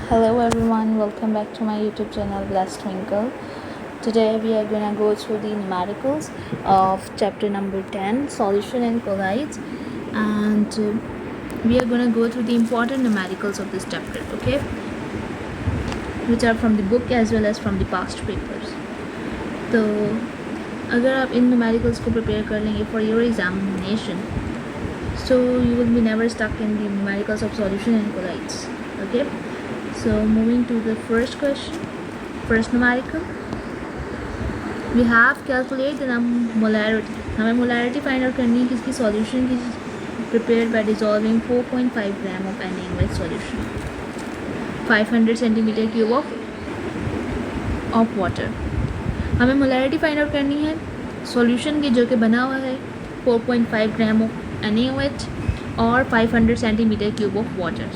Hello everyone, welcome back to my YouTube channel Blessed Twinkle. Today we are gonna go through the numericals of chapter number 10, Solution and Colloids, and we are gonna go through the important numericals of this chapter, okay, which are from the book as well as from the past papers. तो अगर आप इन numericals को prepare कर लेंगे for your examination, so you will be never stuck in the numericals of solution and colloids, okay. So moving to the first question, first numerical, we have calculate the molarity. हमें molarity find out करनी है किसकी solution की prepared by dissolving 4.5 gram of NaOH solution, 500 centimeter cube of water. हमें molarity find out करनी है solution की जो कि बना हुआ है 4.5 gram of NaOH और 500 centimeter cube of water.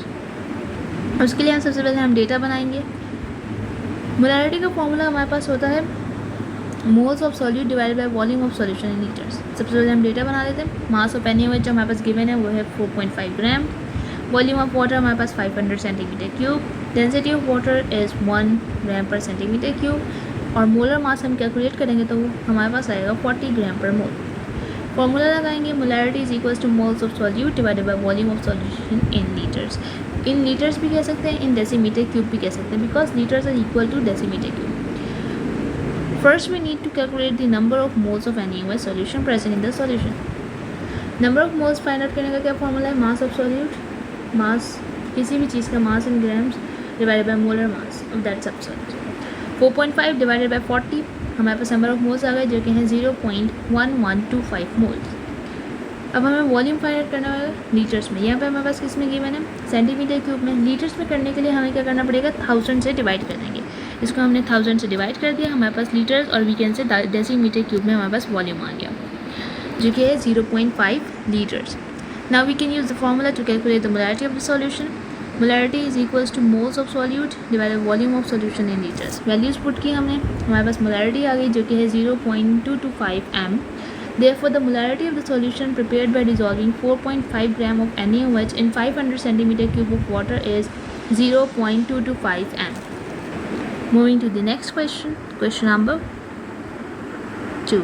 उसके लिए हम सबसे पहले हम डेटा बनाएंगे. मोलैरिटी का फॉर्मूला हमारे पास होता है moles of solute divided by volume of solution in litres. सबसे पहले हम डेटा बना लेते हैं. मास ऑफ NaOH जो हमारे पास गिवन है वो है 4.5 ग्राम. वॉल्यूम ऑफ वाटर हमारे पास 500 centimetre cube. Density of water is 1 ग्राम पर सेंटीमीटर क्यूब. और मोलर मास हम कैलकुलेट करेंगे तो हमारे पास आएगा 40 ग्राम पर मोल. फॉर्मूला लगाएंगे. Molarity is equals to moles of solute divided by volume of solution in litres. In litres भी कह सकते हैं, इन डेसीमीटर क्यूब भी कह सकते हैं, because litres are equal to decimetre cube. First we need to calculate the number of moles of NaOH solution present in the solution. Number of moles find out करने का क्या फॉर्मूला है? Mass of solute, मास किसी भी चीज़ का mass in grams divided by molar mass of that substance. 4.5 divided by 40 हमारे पास नंबर ऑफ मोल्स आ गए जो कि हैं 0.1125 मोल्स. अब हमें वॉल्यूम फाइंड आउट करना होगा लीटर्स में. यहाँ पे हमारे पास किस में गिवन है? सेंटीमीटर क्यूब में. लीटर्स में करने के लिए हमें क्या करना पड़ेगा? 1000 से डिवाइड कर देंगे. इसको हमने 1000 से डिवाइड कर दिया, हमारे पास लीटर्स और वीकेंड से डेसीमीटर क्यूब में हमारे पास वॉल्यूम आ गया जो कि है 0.5 litres. Now we can use the formula to calculate the molarity of the solution. Molarity is equals to moles of solute divided volume of solution in litres. Values put की हमने, हमारे पास मोलैरिटी आ गई जो कि है 0.225 m. Therefore, the molarity of the solution prepared by dissolving 4.5 gram of NaOH in 500 centimeter cube of water is 0.225 m. Moving to the next question, question number 2.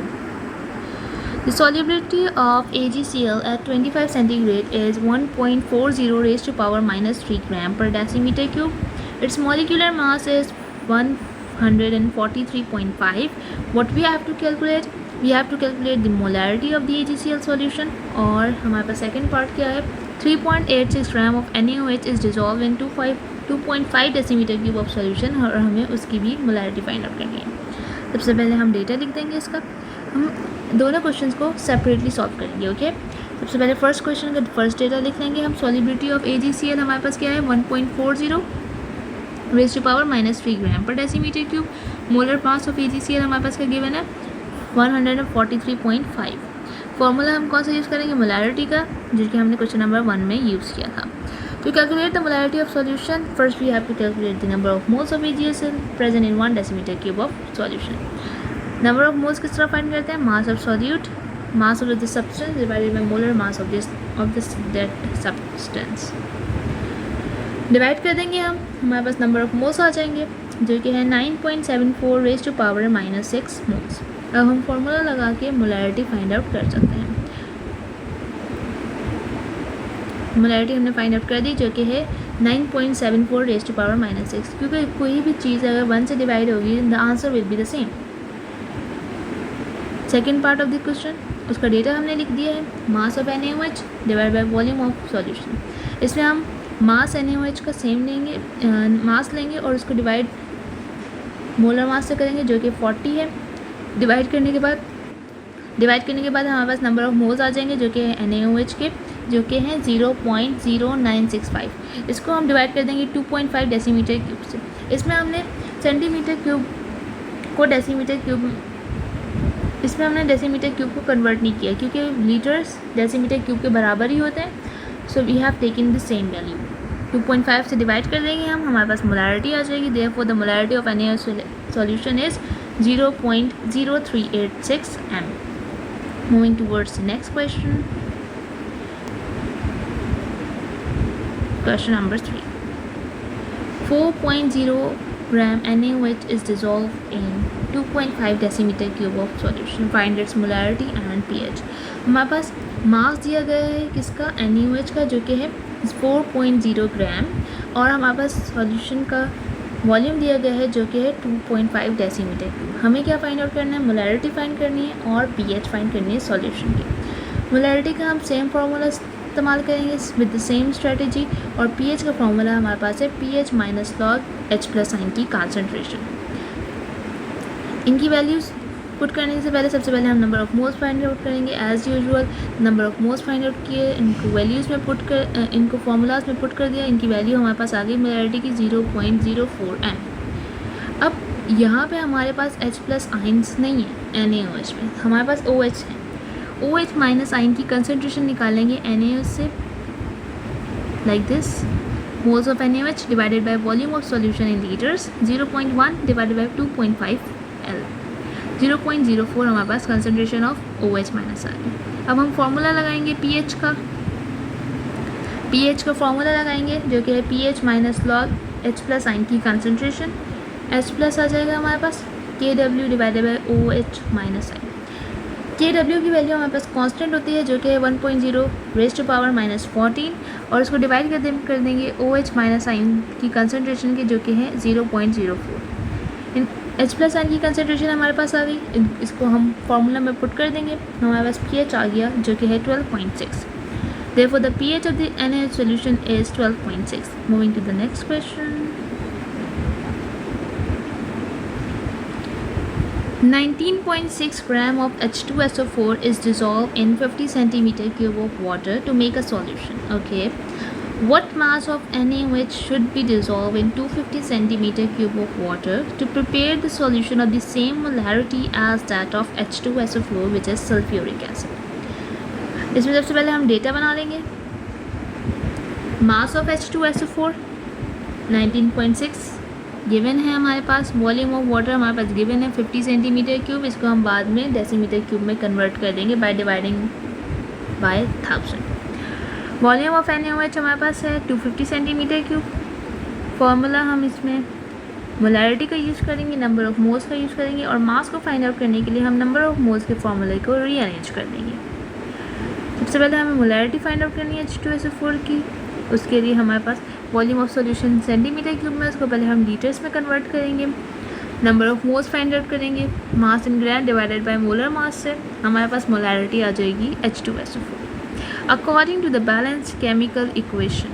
The solubility of AgCl at 25 centigrade is 1.40 raised to power minus 3 gram per decimeter cube. Its molecular mass is 143.5. What we have to calculate? We have to calculate the molarity of the AgCl solution. और हमारे पास second part क्या है? 3.86 gram of NaOH is dissolve in 2.5 decimetre cube of solution और हमें उसकी भी molarity find out करनी है. सबसे पहले हम डेटा लिख देंगे इसका. हम दोनों क्वेश्चंस को सेपरेटली सॉल्व करेंगे, ओके. सबसे पहले फर्स्ट क्वेश्चन का फर्स्ट डेटा लिख लेंगे हम. सॉल्युबिलिटी ऑफ AgCl हमारे पास क्या है? 1.40 रेज़ टू पावर माइनस 3 ग्राम पर decimetre cube. Molar mass of AgCl हमारे पास क्या गिवन है? 143.5. फॉर्मूला हम कौन सा यूज़ करेंगे? मोलैरिटी का, जो कि हमने क्वेश्चन नंबर 1 में यूज़ किया था. To calculate the molarity of solution, first we have to calculate the number of moles of AgCl present in 1 decimeter cube of solution. Number of moles किस तरह फाइंड करते हैं? Mass of solute, mass of the substance divided by molar mass of that substance. Divide कर देंगे हम, हमारे पास number of moles आ जाएंगे जो कि है 9.74 raise to power minus 6 moles. अब हम फॉर्मूला लगा के मोलैरिटी फाइंड आउट कर सकते हैं. मोलैरिटी हमने फाइंड आउट कर दी जो कि है 9.74 रेज़ टू पावर माइनस 6, क्योंकि कोई भी चीज़ अगर 1 से डिवाइड होगी the answer will be the same. Second part of the question, उसका डेटा हमने लिख दिया है. मास of NaOH divide by volume of solution. इसमें हम मास NaOH का सेम लेंगे, मास लेंगे और उसको डिवाइड मोलर मास से करेंगे जो कि 40 है. डिवाइड करने के बाद हमारे पास नंबर ऑफ मोल्स आ जाएंगे जो कि है NaOH के, जो कि हैं 0.0965. इसको हम डिवाइड कर देंगे 2.5 डेसीमीटर क्यूब से. इसमें हमने डेसीमीटर क्यूब को कन्वर्ट नहीं किया क्योंकि लीटर्स डेसीमीटर क्यूब के बराबर ही होते हैं. So we have taken the same value. 2.5 से डिवाइड कर देंगे हम, हमारे पास मोलैरिटी आ जाएगी. Therefore the molarity of NaOH solution is 0.0386 m. Moving towards the next question. Question number 3. 4.0 gram NaOH is dissolved in 2.5 decimeter cube of solution. Find its molarity and pH. हमारे पास मास दिया गया है किसका, NaOH का, जो कि है 4.0 ग्राम, और हमारे पास सॉल्यूशन का वॉल्यूम दिया गया है जो कि है 2.5 डेसीमीटर क्यूब. हमें क्या फाइंड आउट करना है, मोलैरिटी फाइंड करनी है और पीएच फाइंड करनी है सॉल्यूशन की. मोलैरिटी का हम सेम फार्मूला इस्तेमाल करेंगे विद द सेम स्ट्रेटजी, और पीएच का फार्मूला हमारे पास है pH minus log H plus आइन की कॉन्सेंट्रेशन. इनकी वैल्यूज़ पुट करने से पहले सबसे पहले हम number of moles find out करेंगे. As usual number of moles find out किए, इनको वैल्यूज़ में पुट कर, इनको फार्मूलाज में पुट कर दिया. इनकी वैल्यू हमारे पास आ गई मोलैरिटी की 0.04 m. अब यहाँ पे हमारे पास H प्लस आइंस नहीं है NaOH में, हमारे पास OH है. OH माइनस आइन की कंसनट्रेशन निकालेंगे NaOH से, like this. Moles of NaOH divided by volume of solution in litres, 0.1 divided by 2.5 L. 0.04 हमारे पास concentration of OH minus ion. अब हम फॉर्मूला लगाएंगे पीएच का. पीएच का फॉर्मूला लगाएंगे जो कि है pH minus log H plus आइन की कंसनट्रेशन. H प्लस आ जाएगा हमारे पास KW divided by OH minus आइन. KW की वैल्यू हमारे पास कांस्टेंट होती है जो कि है 1.0 रेज़ टू पावर माइनस 14, और इसको डिवाइड कर देंगे OH माइनस आइन की कंसनट्रेशन के जो कि है 0.04. इन H प्लस आइन की कंसनट्रेशन हमारे पास आ गई. इसको हम फार्मूला में पुट कर देंगे, हमारे पास pH आ गया जो कि है 12.6. Therefore the pH of the NaOH solution is 12.6. Moving to the next question. 19.6 gram of H2SO4 is dissolved in 50 centimeter cube of water to make a solution. Okay. What mass of NaOH should be dissolved in 250 centimeter cube of water to prepare the solution of the same molarity as that of H2SO4, which is sulfuric acid? इसमें सबसे पहले हम data बना लेंगे. Mass of H2SO4 19.6 given है हमारे पास. Volume of water हमारे पास गिवन है 50 सेंटीमीटर क्यूब. इसको हम बाद में डेसीमीटर क्यूब में कन्वर्ट कर देंगे by dividing by 1000. Volume of NaOH हमारे पास है 250 सेंटीमीटर क्यूब. फार्मूला हम इसमें मोलैरिटी का यूज़ करेंगे, नंबर ऑफ मोल्स का यूज़ करेंगे, और मास को फाइंड आउट करने के लिए हम नंबर ऑफ मोल्स के फार्मूले को रीअरेंज कर देंगे. सबसे पहले हमें मोलैरिटी फाइंड आउट करनी है H2SO4 की. उसके लिए हमारे पास volume of solution centimetre cube में, उसको पहले हम लीटर्स में कन्वर्ट करेंगे. Number of moles find out करेंगे, mass in gram divided by molar mass से हमारे पास मोलैरिटी आ जाएगी H2SO4. According to the balanced chemical equation,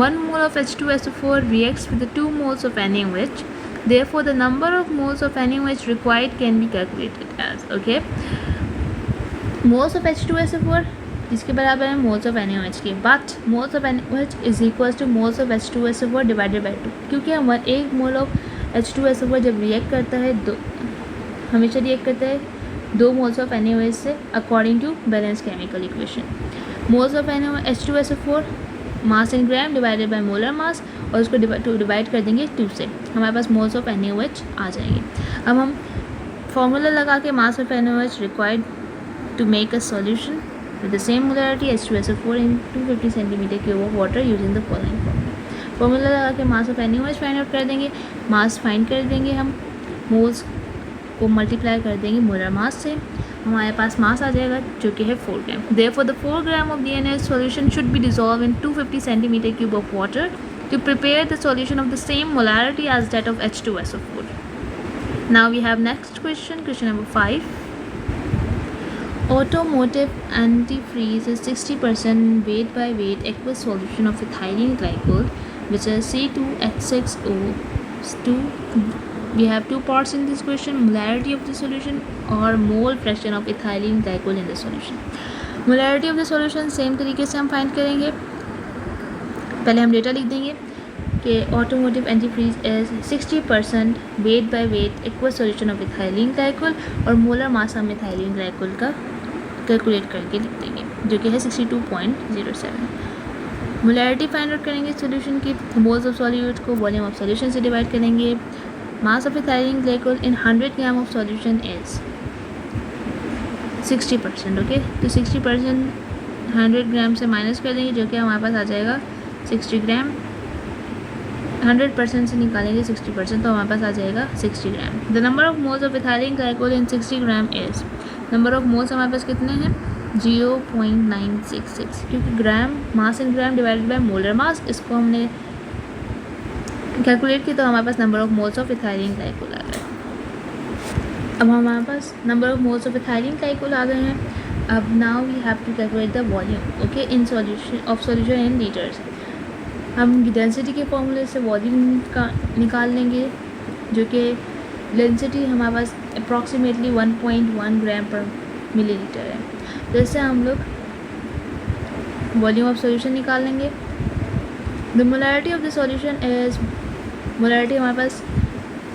1 mole of H2SO4 reacts with the 2 moles of NaOH. Therefore, the number of moles of NaOH required can be calculated as, okay, moles of H2SO4 इसके बराबर है moles of NaOH के, but moles of NaOH is equal to moles of H2SO4 divided by 2, क्योंकि हम 1 mole of H2SO4 जब react करता है हमेशा रिएक्ट करता है 2 मोल्स ऑफ NaOH से according to balance chemical equation. Moles of H2SO4 mass in gram divided by molar mass, और उसको डिवाइड कर देंगे 2 से, हमारे पास मोल्स ऑफ NaOH आ जाएंगे. अब हम फॉर्मूला लगा के mass of NaOH required to make a solution with the same molarity H2SO4 in 250 centimeter cube of water using the following formula. Formula लगा के mass of NaOH find out कर देंगे, मास फाइंड कर देंगे, हम moles को multiply कर देंगे मोलर मास से, हमारे पास मास आ जाएगा जो कि है 4 ग्राम. Therefore the 4 gram of the NaOH solution should be dissolved in 250 centimeter cube of water to prepare the solution of the same molarity as that of H2SO4. Now we have next question number 5. Automotive antifreeze is 60% weight by weight aqueous solution of ethylene glycol, which is C2H6O2. We have 2 parts in this question: molarity of the solution or mole fraction of ethylene glycol in the solution. Molarity of the solution same तरीके से हम find करेंगे. पहले हम data लिख देंगे कि automotive antifreeze is 60% weight by weight aqueous solution of ethylene glycol, और मोलर मास हम ethylene glycol का कैलकुलेट करके लिख देंगे जो कि है 62.07. मोलैरिटी फाइंड आउट करेंगे सॉल्यूशन की. मोल्स ऑफ सॉल्यूट को वॉल्यूम ऑफ सॉल्यूशन से डिवाइड करेंगे. Mass of ethylene glycol in 100 gram of solution is 60%. Okay, तो 60% 100 ग्राम से माइनस कर देंगे जो कि हमारे पास आ जाएगा 60 ग्राम. 100% से निकालेंगे 60%, तो हमारे पास आ जाएगा 60 gram. The number of moles of ethylene glycol in 60 gram is, number of moles हमारे पास कितने हैं 0.966, क्योंकि gram mass in gram divided by molar mass, इसको हमने कैलकुलेट की तो हमारे पास number of moles of ethylene glycol आ गए। अब हमारे पास number of moles of ethylene glycol आ गए हैं। अब now we have to calculate the volume, okay, in solution in litres. हम डेंसिटी के फॉर्मूले से वॉल्यूम का निकाल लेंगे, जो कि डेंसिटी हमारे पास अप्रॉक्सीमेटली 1.1 ग्राम पर मिलीलीटर है। तो इससे हम लोग वॉल्यूम ऑफ सॉल्यूशन निकाल लेंगे। The molarity of the solution is, molarity हमारे पास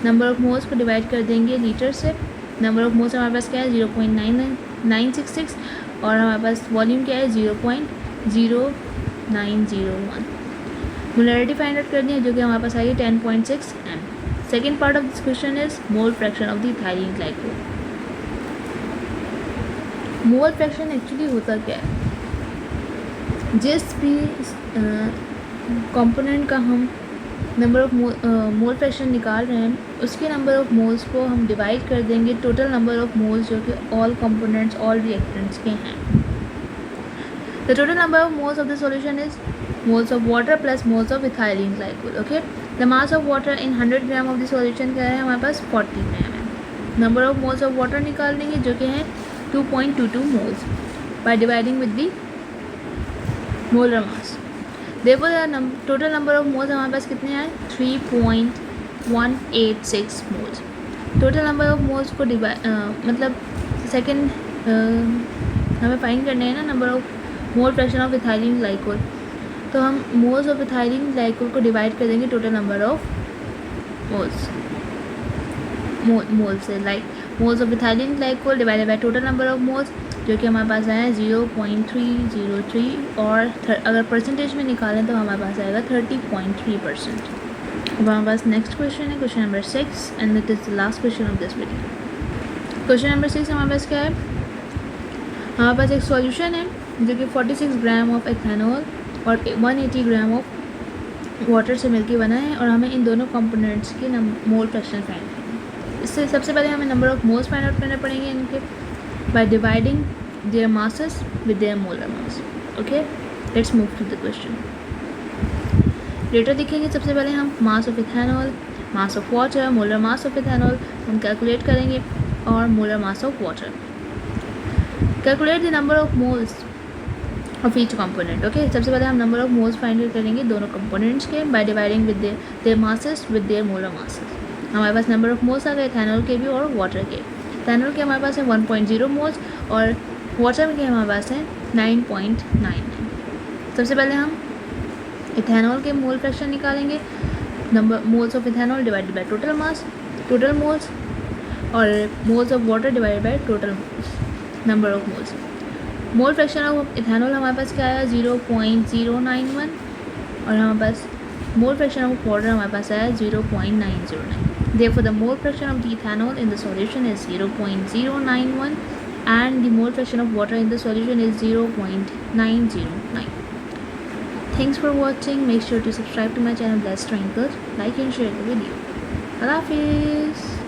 नंबर ऑफ मोल्स को डिवाइड कर देंगे लीटर से। नंबर ऑफ मोल्स हमारे पास क्या है 0.966 और हमारे पास वॉल्यूम क्या है 0.0901। मोलैरिटी फाइंड आउट करनी है, जो कि हमारे पास आएगी 10.6 m। Second part of this question is mole fraction of the ethylene glycol. Mole fraction actually होता क्या है, जिस भी कंपोनेंट का हम नंबर ऑफ मोल फ्रैक्शन निकाल रहे हैं, उसके नंबर ऑफ मोल्स को हम डिवाइड कर देंगे टोटल नंबर ऑफ मोल्स जो कि ऑल कंपोनेंट्स ऑल रिएक्टेंट्स के हैं। The total number of moles of the solution is moles of water plus moles of ethylene glycol, okay. The mass of water in 100 gram of the solution क्या है हमारे पास 40 ग्राम है। Number of moles of water निकाल देंगे, जो कि हैं 2.22 moles by dividing with the molar mass. देखो टोटल नंबर ऑफ मोल्स हमारे पास कितने आए 3.186 moles. Total number of moles को मतलब सेकेंड हमें फाइंड करने हैं ना number of mole fraction of ethylene glycol, तो हम मोल्स ऑफ इथाइलिन ग्लाइकोल को डिवाइड कर देंगे टोटल नंबर ऑफ मोल्स से, like moles of ethylene glycol divided by total number of moles, जो कि हमारे पास आया 0.303 और अगर परसेंटेज में निकालें तो हमारे पास आएगा 30.3%। अब हमारे पास नेक्स्ट क्वेश्चन है question number 6 and it is the last question of this video. Question number 6 हमारे पास क्या है, हमारे पास एक सॉल्यूशन है जो कि 46 ग्राम ऑफ एथेनॉल और 180 ग्राम ऑफ वाटर से मिलकर बना है, और हमें इन दोनों कंपोनेंट्स के मोल फ्रैक्शन फाइंड करना है। इससे सबसे पहले हमें number of moles find out करने पड़ेंगे इनके by dividing their masses with their molar mass, okay। let's move to the question। Data देखेंगे सबसे पहले हम mass of ethanol, mass of water, molar mass of ethanol हम कैलकुलेट करेंगे और molar mass of water. Calculate the number of moles of each component, okay. सबसे पहले हम नंबर ऑफ मोल्स फाइंड करेंगे दोनों कंपोनेंट्स के by dividing with their masses with their molar masses. हमारे पास नंबर ऑफ मोल्स आ गए इथेनॉल के भी और वाटर के। इथेनॉल के हमारे पास है 1.0 मोल्स और वाटर के हमारे पास है 9.99। सबसे पहले हम इथेनॉल के मोल फ्रैक्शन निकालेंगे, number moles of ethanol divided by total mass, total moles, और moles of water divided by total moles, number of moles. Mole fraction of ethanol हमारे पास क्या आया 0.091 और हमारे पास मोल फ्रैक्शन ऑफ वाटर हमारे पास आया 0.909। Therefore, the mole fraction of the ethanol in the solution is 0.091 and the mole fraction of water in the solution is 0.909. Thanks for watching. Make sure to subscribe to my channel Blessed Twinkle, like and share the video. Allah Hafiz.